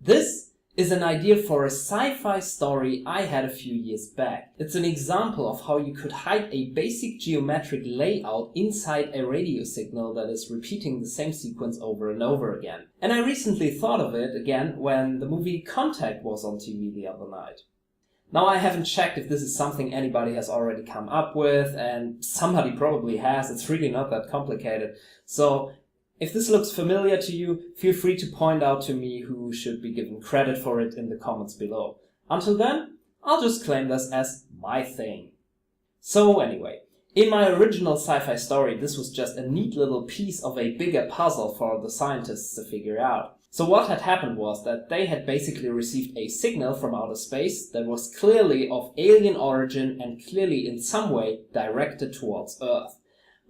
This is an idea for a sci-fi story I had a few years back. It's an example of how you could hide a basic geometric layout inside a radio signal that is repeating the same sequence over and over again. And I recently thought of it again when the movie Contact was on TV the other night. Now, I haven't checked if this is something anybody has already come up with, and somebody probably has. It's really not that complicated. So if this looks familiar to you, feel free to point out to me who should be given credit for it in the comments below. Until then, I'll just claim this as my thing. So anyway, in my original sci-fi story, this was just a neat little piece of a bigger puzzle for the scientists to figure out. So what had happened was that they had basically received a signal from outer space that was clearly of alien origin and clearly in some way directed towards Earth.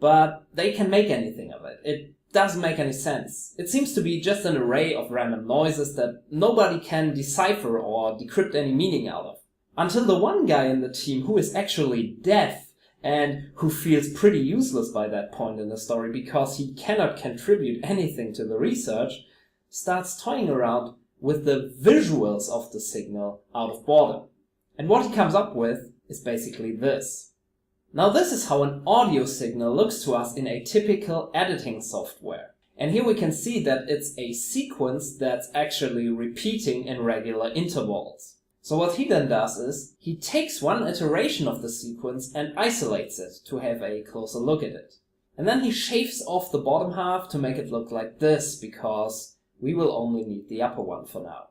But they can make anything of it. It doesn't make any sense. It seems to be just an array of random noises that nobody can decipher or decrypt any meaning out of. Until the one guy in the team who is actually deaf and who feels pretty useless by that point in the story because he cannot contribute anything to the research, starts toying around with the visuals of the signal out of boredom. And what he comes up with is basically this. Now, this is how an audio signal looks to us in a typical editing software. And here we can see that it's a sequence that's actually repeating in regular intervals. So what he then does is, he takes one iteration of the sequence and isolates it to have a closer look at it. And then he shaves off the bottom half to make it look like this, because we will only need the upper one for now.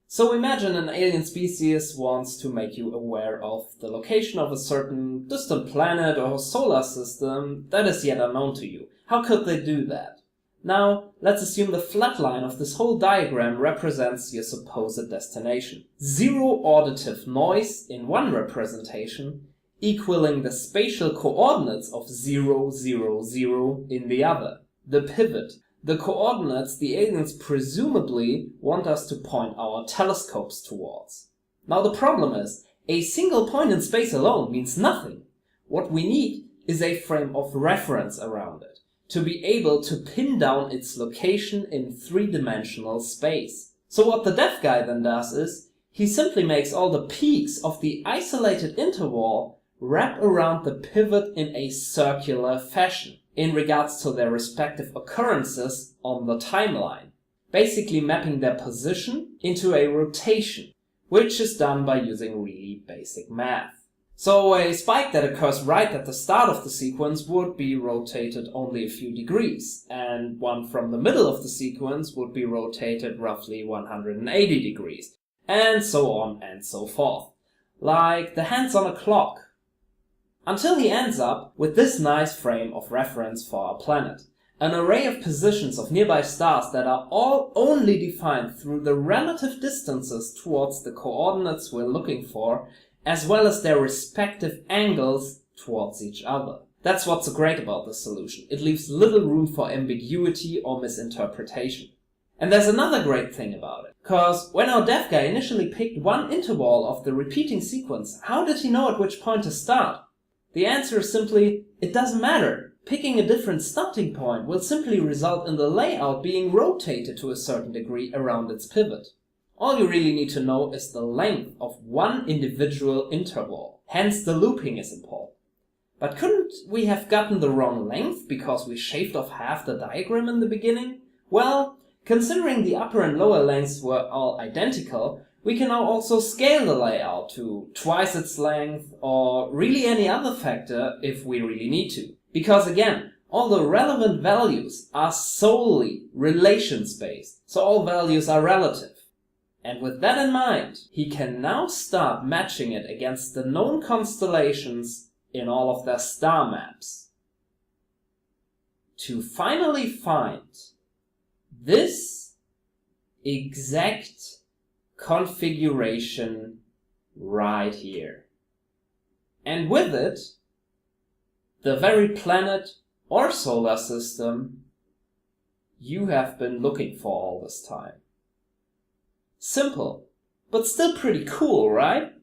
So imagine an alien species wants to make you aware of the location of a certain distant planet or solar system that is yet unknown to you. How could they do that? Now, let's assume the flat line of this whole diagram represents your supposed destination. Zero auditive noise in one representation, equaling the spatial coordinates of 0, 0, 0 in the other. The pivot. The coordinates the aliens presumably want us to point our telescopes towards. Now the problem is, a single point in space alone means nothing. What we need is a frame of reference around it, to be able to pin down its location in three-dimensional space. So what the deaf guy then does is, he simply makes all the peaks of the isolated interval wrap around the pivot in a circular fashion, in regards to their respective occurrences on the timeline, basically mapping their position into a rotation, which is done by using really basic math. So a spike that occurs right at the start of the sequence would be rotated only a few degrees, and one from the middle of the sequence would be rotated roughly 180 degrees, and so on and so forth, like the hands on a clock. Until he ends up with this nice frame of reference for our planet. An array of positions of nearby stars that are all only defined through the relative distances towards the coordinates we're looking for, as well as their respective angles towards each other. That's what's so great about this solution. It leaves little room for ambiguity or misinterpretation. And there's another great thing about it. Cause when our deaf guy initially picked one interval of the repeating sequence, how did he know at which point to start? The answer is simply, it doesn't matter. Picking a different starting point will simply result in the layout being rotated to a certain degree around its pivot. All you really need to know is the length of one individual interval. Hence the looping is important. But couldn't we have gotten the wrong length because we shaved off half the diagram in the beginning? Well, considering the upper and lower lengths were all identical, we can now also scale the layout to twice its length or really any other factor if we really need to. Because again, all the relevant values are solely relations-based, so all values are relative. And with that in mind, he can now start matching it against the known constellations in all of their star maps, to finally find this exact configuration right here. And with it, the very planet or solar system you have been looking for all this time. Simple, but still pretty cool, right?